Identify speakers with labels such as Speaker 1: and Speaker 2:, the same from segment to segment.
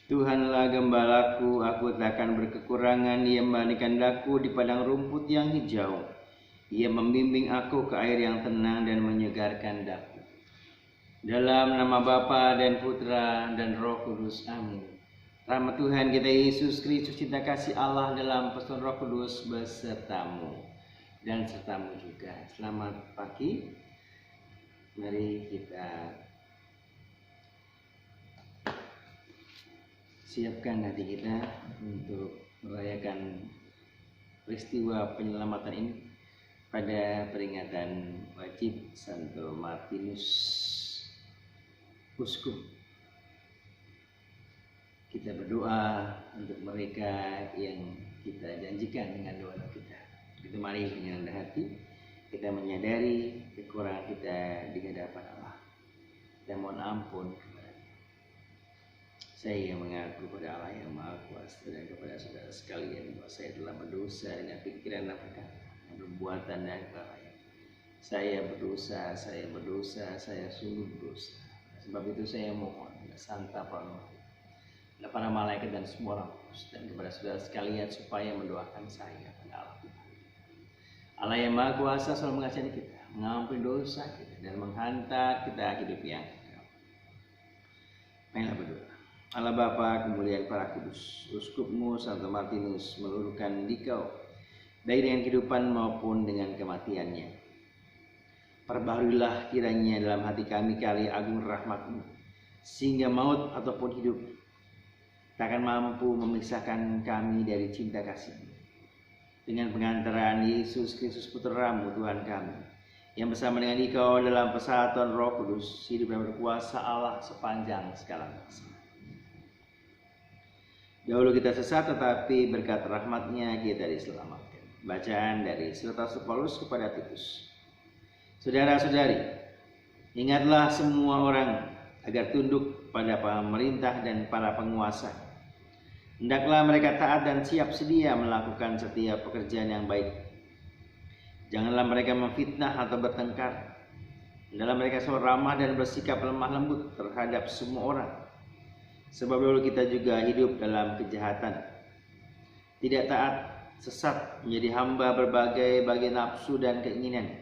Speaker 1: Tuhanlah gembalaku, aku takkan berkekurangan. Ia membaringkan daku di padang rumput yang hijau. Ia membimbing aku ke air yang tenang dan menyegarkan daku. Dalam nama Bapa dan Putra dan Roh Kudus. Amin. Rahmat Tuhan kita Yesus Kristus, cinta kasih Allah dalam persekutuan Roh Kudus besertamu dan sertamu juga. Selamat pagi. Mari kita siapkan hati kita untuk merayakan peristiwa penyelamatan ini pada peringatan wajib Santo Martinus Uskup. Kita berdoa untuk mereka yang kita janjikan dengan doa kita. Kita mari dengan rendah hati kita menyadari kekurangan kita di hadapan Allah. Kita mohon ampun. Saya mengaku kepada Allah yang Maha Kuasa dan kepada saudara sekalian bahwa saya telah berdosa dengan pikiran dan perkataan, perbuatan dan kelalaian. Saya berdosa, saya sungguh berdosa. Sebab itu saya mohon Santa Paula, para malaikat dan semua orang kudus dan kepada saudara sekalian supaya mendoakan saya kepada Allah. Allah yang Maha Kuasa selalu mengasihi kita, mengampuni dosa kita dan menghantar kita hidup yang kekal. Marilah berdoa. Allah Bapa, kemuliaan para kudus, Uskupmu Santo Martinus meluruhkan dikau, baik dengan kehidupan maupun dengan kematiannya. Perbaharuilah kiranya dalam hati kami kali agung rahmat-Mu, sehingga maut ataupun hidup takkan mampu memisahkan kami dari cinta kasih-Mu. Dengan pengantaran Yesus Kristus Putra-Mu Tuhan kami, yang bersama dengan Dikau dalam persatuan Roh Kudus, hidup dan berkuasa Allah sepanjang segala masa. Dahulu kita sesat, tetapi berkat rahmat-Nya kita diselamatkan. Bacaan dari Surat Rasul Paulus kepada Titus. Saudara-saudari, ingatlah semua orang agar tunduk pada pemerintah dan para penguasa. Hendaklah mereka taat dan siap sedia melakukan setiap pekerjaan yang baik. Janganlah mereka memfitnah atau bertengkar. Hendaklah mereka selalu ramah dan bersikap lemah lembut terhadap semua orang. Sebab dulu kita juga hidup dalam kejahatan, tidak taat, sesat, menjadi hamba berbagai nafsu dan keinginan,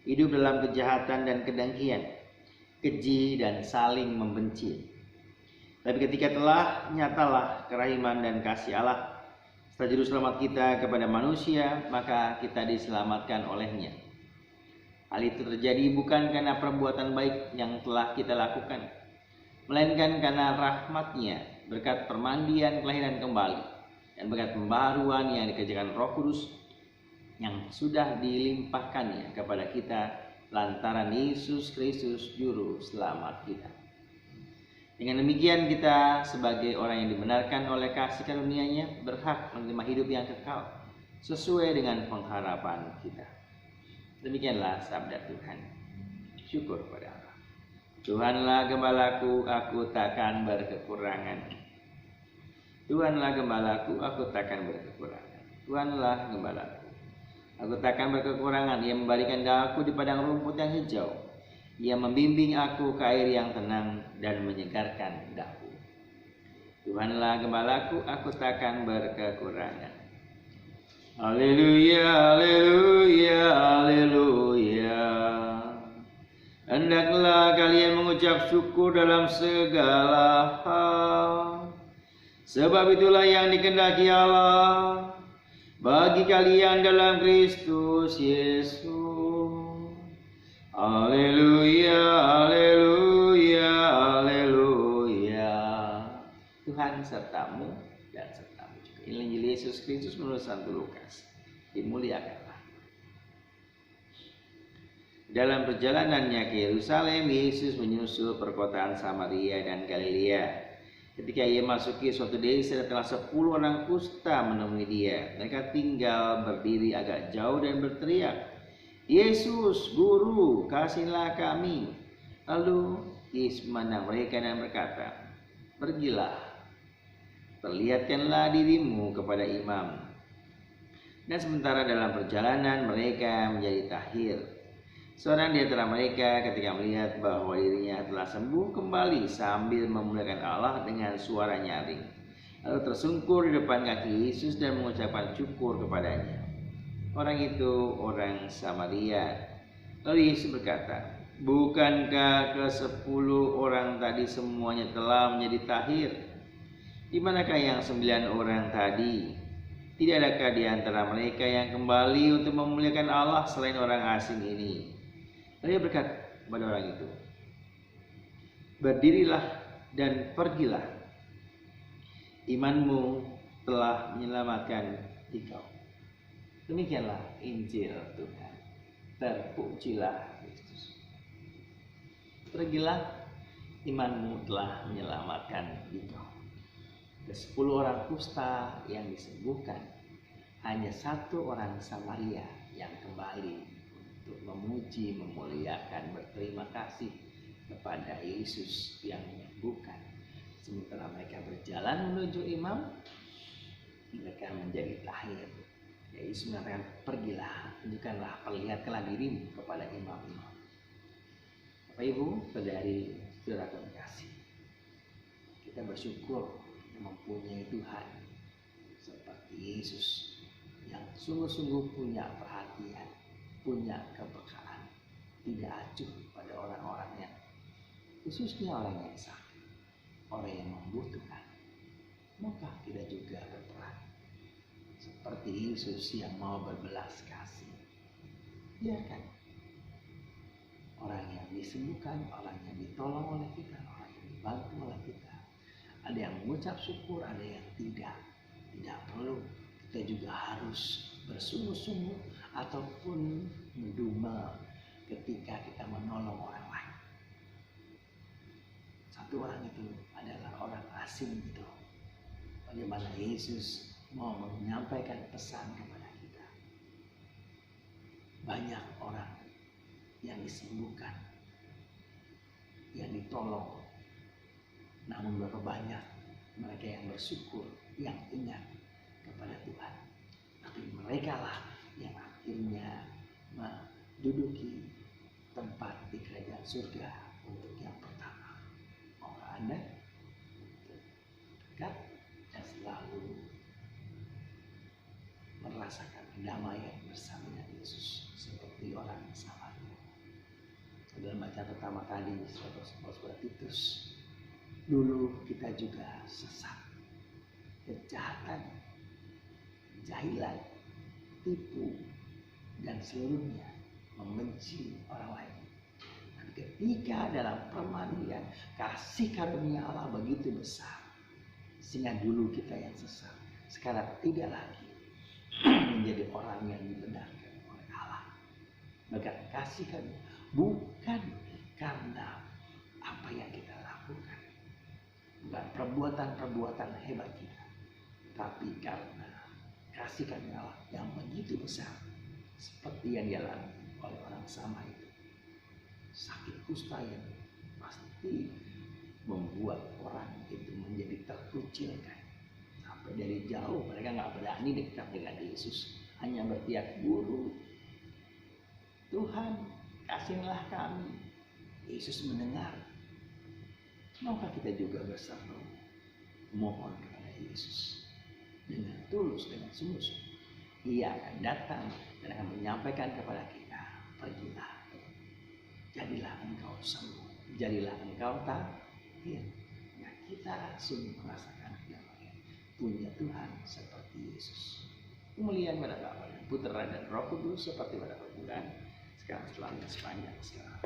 Speaker 1: hidup dalam kejahatan dan kedengkian, keji dan saling membenci. Tapi ketika telah nyatalah kerahiman dan kasih Allah serta juru selamat kita kepada manusia, maka kita diselamatkan olehnya. Hal itu terjadi bukan karena perbuatan baik yang telah kita lakukan, melainkan karena rahmat-Nya, berkat permandian kelahiran kembali dan berkat pembaharuan yang dikerjakan Roh Kudus yang sudah dilimpahkannya kepada kita lantaran Yesus Kristus juru selamat kita. Dengan demikian kita sebagai orang yang dibenarkan oleh kasih karunia-Nya berhak menerima hidup yang kekal sesuai dengan pengharapan kita. Demikianlah sabda Tuhan. Syukur pada Allah. Tuhanlah gembalaku, aku takkan berkekurangan. Tuhanlah gembalaku, aku takkan berkekurangan. Tuhanlah gembalaku, aku takkan berkekurangan. Ia membaringkan daku di padang rumput yang hijau. Ia membimbing aku ke air yang tenang dan menyegarkan daku. Tuhanlah gembalaku, aku takkan berkekurangan. Haleluya, haleluya, haleluya. Hendaklah kalian mengucap syukur dalam segala hal, sebab itulah yang dikehendaki Allah bagi kalian dalam Kristus Yesus. Haleluya, haleluya, haleluya. Tuhan sertamu dan sertamu juga. Injil Yesus Kristus menurut Santo Lukas. Dimuliakanlah. Dalam perjalanannya ke Yerusalem, Yesus menyusul perkotaan Samaria dan Galilea. Ketika ia masuki suatu desa, datanglah 10 orang kusta menemui dia. Mereka tinggal berdiri agak jauh dan berteriak, "Yesus, Guru, kasihilah kami." Lalu Yesus memandang mereka dan berkata, "Pergilah, perlihatkanlah dirimu kepada imam." Dan sementara dalam perjalanan mereka menjadi tahir. Seorang di antara mereka ketika melihat bahwa dirinya telah sembuh kembali sambil memuliakan Allah dengan suara nyaring, lalu tersungkur di depan kaki Yesus dan mengucapkan syukur kepadanya. Orang itu orang Samaria. Lalu Yesus berkata, "Bukankah ke-10 orang tadi semuanya telah menjadi tahir? Di manakah yang 9 orang tadi? Tidak adakah di antara mereka yang kembali untuk memuliakan Allah selain orang asing ini?" Lalu dia berkata kepada orang itu, "Berdirilah dan pergilah. Imanmu telah menyelamatkan engkau." Demikianlah Injil Tuhan. Terpujilah Kristus. Pergilah, imanmu telah menyelamatkan engkau. Ke-10 orang kusta yang disembuhkan, hanya 1 orang Samaria yang kembali untuk memuji, memuliakan, berterima kasih kepada Yesus yang menyembuhkan. Sementara mereka berjalan menuju imam, mereka menjadi tahir. Yesus mengatakan, "Pergilah, tunjukkanlah, perlihatkanlah dirimu kepada imam-imam." Bapak Ibu, saudari, saudara kasih, kita bersyukur mempunyai Tuhan seperti Yesus yang sungguh-sungguh punya perhatian, punya kepekaan, tidak acuh pada orang-orang yang khususnya orang yang sakit, orang yang membutuhkan. Maka kita juga berperan seperti Yesus yang mau berbelas kasih. Biarkan orang yang disembuhkan, orang yang ditolong oleh kita, orang yang dibantu oleh kita, ada yang mengucap syukur, ada yang tidak. Tidak perlu kita juga harus bersungguh-sungguh ataupun mendumel ketika kita menolong orang lain. 1 orang itu adalah orang asing itu. Bagaimana Yesus mau menyampaikan pesan kepada kita. Banyak orang yang disembuhkan, yang ditolong. Namun berapa banyak mereka yang bersyukur, yang ingat kepada Tuhan. Tapi mereka lah yang akhirnya menduduki tempat di kerajaan surga untuk yang pertama. Maukah Anda dekat dan selalu merasakan kedamaian bersama dengan Yesus seperti orang Samaria? Dalam bacaan pertama kali saudara Titus, dulu kita juga sesat, kejahatan, jahilan, tipu, dan seluruhnya membenci orang lain. Dan ketika dalam permandian kasih karunia Allah begitu besar, sehingga dulu kita yang sesat, sekarang tidak lagi menjadi orang yang dibenarkan oleh Allah. Maka kasih karunia bukan karena apa yang kita lakukan, bukan perbuatan-perbuatan hebat kita, tapi karena kasih karunia Allah yang begitu besar, seperti yang dialami oleh orang sama itu. Sakit kusta yang pasti membuat orang itu menjadi terkucilkan. Sampai dari jauh mereka nggak berani dekat dengan Yesus, hanya berteriak, "Guru, Tuhan, kasihlah kami." Yesus mendengar. Maka kita juga berseru, mohon kepada Yesus dengan tulus, dengan sungguh-sungguh. Ia akan datang dan akan menyampaikan kepada kita, "Pergilah, jadilah engkau sembuh, jadilah engkau tahir." Ya, kita sungguh merasakan kedamaian punya Tuhan seperti Yesus. Kemuliaan pada Bapa dan Putra dan Roh Kudus seperti pada permulaan, sekarang selamanya sepanjang sekarang.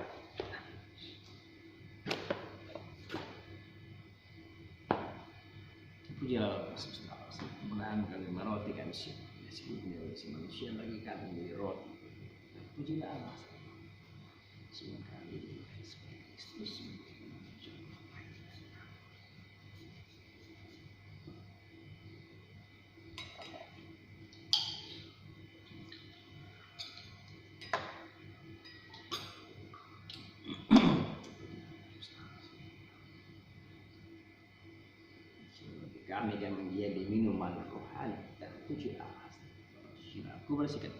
Speaker 1: Pujilah Yesus Kristus, kemuliaan kami meroti kami siap, disebutnya si manusia bagi kami menjadi roti. Pujilah Allah, semua kami seperti Kristus. Kami dan menjadi minuman rohani dan puji Allah. Aku bersihkan.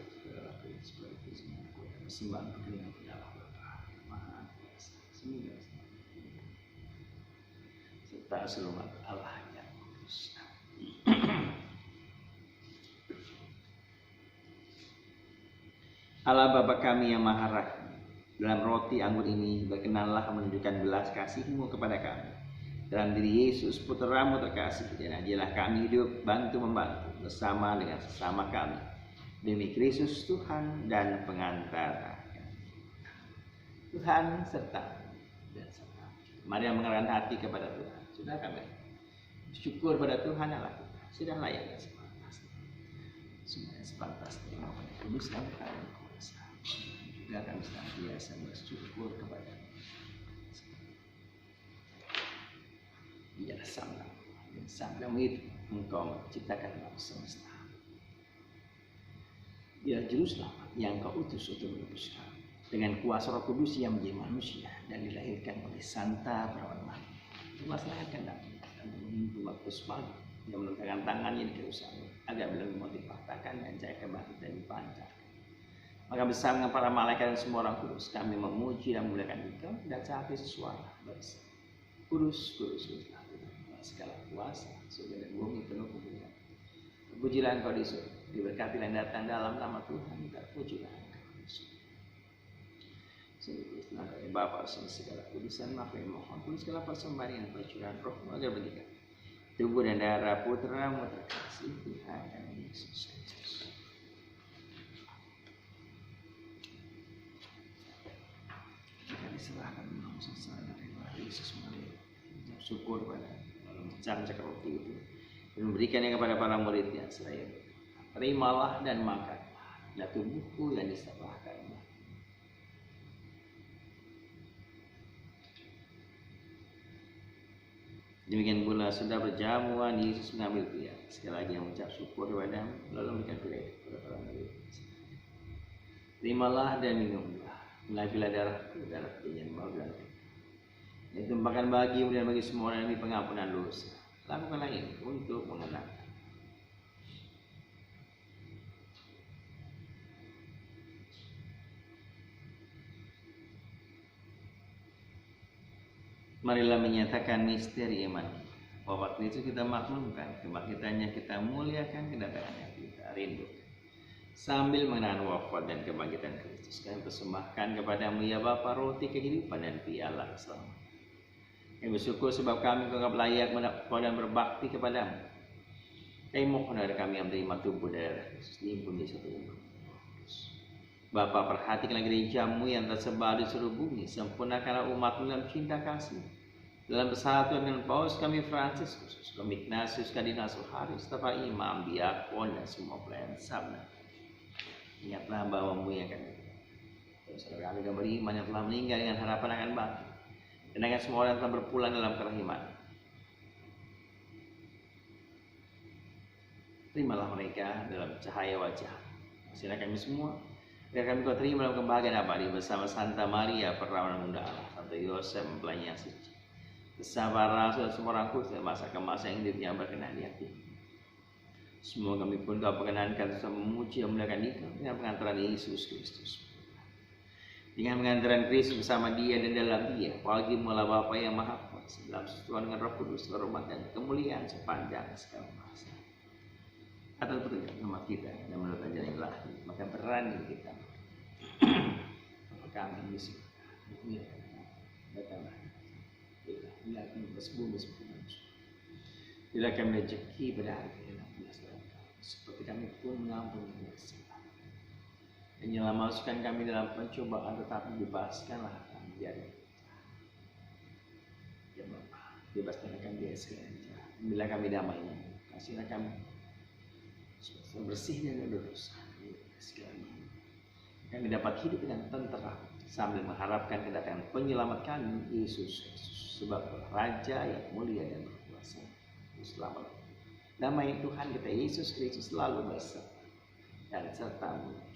Speaker 1: segala seperti semua persembahan berkenan adalah Bapa Maha Kuasa semua serta seluruh Allah yang kudus. Allah Bapa kami yang Maha Rahman, dalam roti anggur ini berkenanlah menunjukkan belas kasih-Mu kepada kami. Dalam diri Yesus Putra-Mu terkasih, dan ajalah kami hidup bantu-membantu bersama dengan sesama kami. Demi Kristus Tuhan dan pengantara Tuhan serta dan serta. Mari mengerahkan hati kepada Tuhan. Sudah kami syukur pada Tuhan Allah kita. Sudah layak dan sepantasnya. Sudah sepantasnya. Kudus dan kami kuasa. Juga kami senantiasa bersyukur kepada Dia sama dan sama itu Engkau menciptakan alam semesta. Dia juru selamat yang Kau utus untuk menebus kami dengan kuasa Roh Kudus yang menjadi manusia dan dilahirkan oleh Santa Perawan Maria. Dimasalahkan dan menunggu waktu sepagi yang meletakkan tangannya di Yerusalem agar belum mau dipatahkan dan cahaya kebangkitan dipancarkan. Maka bersama dengan para malaikat dan semua orang kudus kami memuji dan memuliakan Engkau dan saat itu suara bersama. Kudus, kudus, kuduslah Tuhan segala kuasa surga dan bumi penuh kemuliaan. Pujilah Engkau di surga, diberkatilah yang datang dalam nama Tuhan, terpujilah Engkau di surga. Sungguh dari Bapa segala kudusan, maka mohon kudus segala persembahan yang percurahan Roh-Mu agar bertiga tubuh dan darah Putra-Mu terkasih Tuhan dan Yesus Kristus. Kita diserahkan dalam sesama dari Yesus Maria. Syukur pada dalam mencak roti itu dan memberikannya kepada para muridnya seraya terimalah dan makanlah, dan tubuhku yang disembahkan. Demikian pula sudah berjamuan Yesus mengambil piala, sekali lagi yang mengucap syukur kepada-Mu lalu memberikan piala kepada para murid. Terimalah dan minumlah, inilah darahku, darah yang mau dan yang ditumpahkan bagimu dan bagi semua orang demi pengampunan dosa. Lakukanlah ini untuk mengenang. Marilah menyatakan misteri iman. Bahwa Kristus kita maklumkan, kebangkitannya kita muliakan, kedatangannya kita rindukan. Sambil mengenang wafat dan kebangkitan Kristus, kami persembahkan kepada-Mu ya Bapa roti kehidupan dan piala keselamatan. Kami bersyukur sebab kami menganggap layak mendapat dan berbakti kepada-Mu. Kami mohon dari kami yang menerima tubuh darah Kristus diimpun di satu umat. Bapa, perhatikanlah gereja-Mu yang tersebar di seluruh bumi, sempurnakanlah umat-Mu dalam cinta kasih. Dalam persatuan dengan Paus kami Fransiskus, kami Ignatius, Kardinal Suharis, serta imam, diakon dan semua pelayan sabda. Ingatlah bahwa-Mu yang akan saudara kami yang beriman yang telah meninggal dengan harapan akan bangkit. Dan akan semua orang telah berpulang dalam kerahiman. Terimalah mereka dalam cahaya wajah. Silakan kami semua, agar kami Kau terima dalam kebahagiaan abadi bersama Santa Maria Perawan Bunda Allah, Santa Yosef mempelai yang suci, bersama rasul dan semua orang kudus dan masa ke masa yang hidupnya berkenan di hati. Semua kami pun Kau perkenankan untuk memuji dan memuliakan Engkau dengan pengantaran Yesus Kristus. Dengan pengantaran Kristus bersama Dia dan dalam Dia, bagi mula Bapa yang Maha Kuasa, dalam persekutuan dengan Roh Kudus, hormat dan kemuliaan sepanjang segala masa. Atas petunjuk nama kita dan menurut ajaran ilahi, maka berani kita. Bapa kami di surga, datanglah. Bila kami bersebut bila kami rezeki pada hari ini, seperti kami pun mengampuni dosa. Dan janganlah masukkan kami dalam pencobaan, tetapi bebaskanlah kami dari ya Bapa, bebaskanlah kami dari segala jahat. Bila kami damai, kasihlah kami bersih dari dosa. Kami dapat hidup dengan tentera sambil mengharapkan kedatangan penyelamat kami Yesus Kristus, sebab Raja yang mulia dan berkuasa selamat. Damai Tuhan kita Yesus Kristus selalu bersama dan serta-Mu.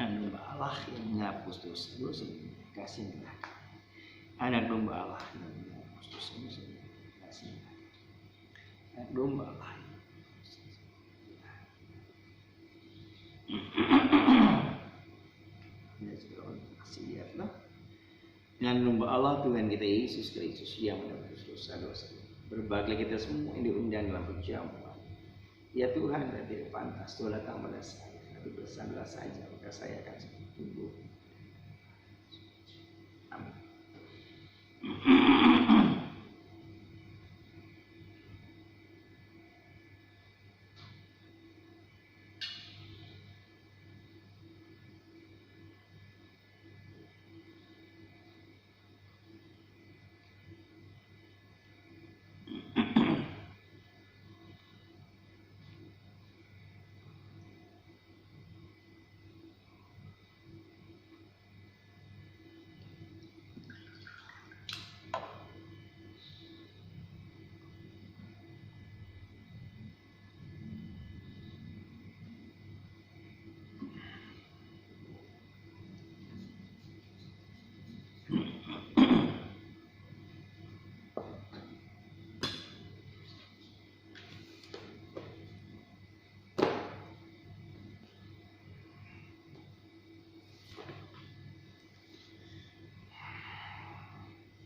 Speaker 1: Anak domba Allah yang menghapus dosa-dosa, kasihlah. Anak domba Allah yang menghapus dosa-dosa, kasihlah. Anak domba Allah. dengan lumba Allah Tuhan kita Yesus Kristus yang menebus dosa-dosa. Berbahagia kita semua yang diundang dalam perjamuan. Ya Tuhan, dan tidak pantas Tuhan datang pada saya, tapi bersandarlah saja, maka saya akan tumbuh. Amin.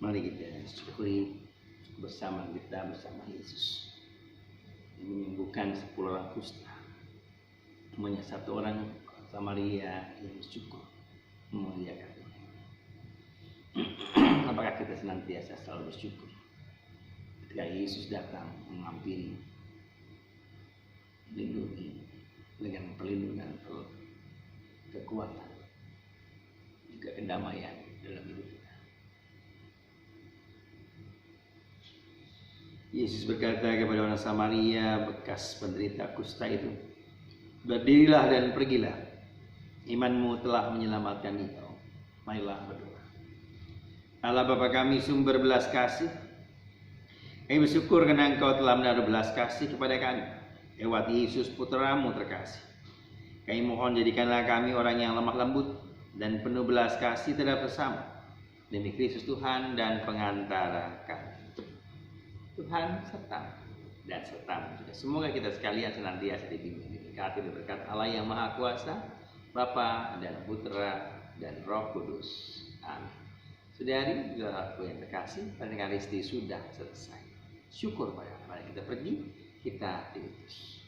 Speaker 1: Mari kita syukuri bersama Yesus yang menyembuhkan 10 orang kusta, semuanya satu orang Samaria yang bersyukur memuliakan Tuhan. Apakah kita senantiasa selalu bersyukur ketika Yesus datang menghampiri, melindungi dengan perlindungan, kekuatan, juga kedamaian dalam hidup kita. Yesus berkata kepada orang Samaria bekas penderita kusta itu, berdirilah dan pergilah, imanmu telah menyelamatkan engkau. Marilah berdoa. Allah Bapa kami sumber belas kasih, kami bersyukur karena Engkau telah menaruh belas kasih kepada kami lewat Yesus Putramu terkasih. Kami mohon jadikanlah kami orang yang lemah lembut dan penuh belas kasih terhadap sesama, demi Kristus Tuhan dan pengantara kami. Tuhan serta dan serta juga. Semoga kita sekalian senantiasa dibimbing diberkati berkat Allah yang Maha Kuasa, Bapa dan Putra dan Roh Kudus. Amin. Saudari, saudaraku yang terkasih, pernikahan Risti sudah selesai. Syukur pada mari kita pergi, kita diutus.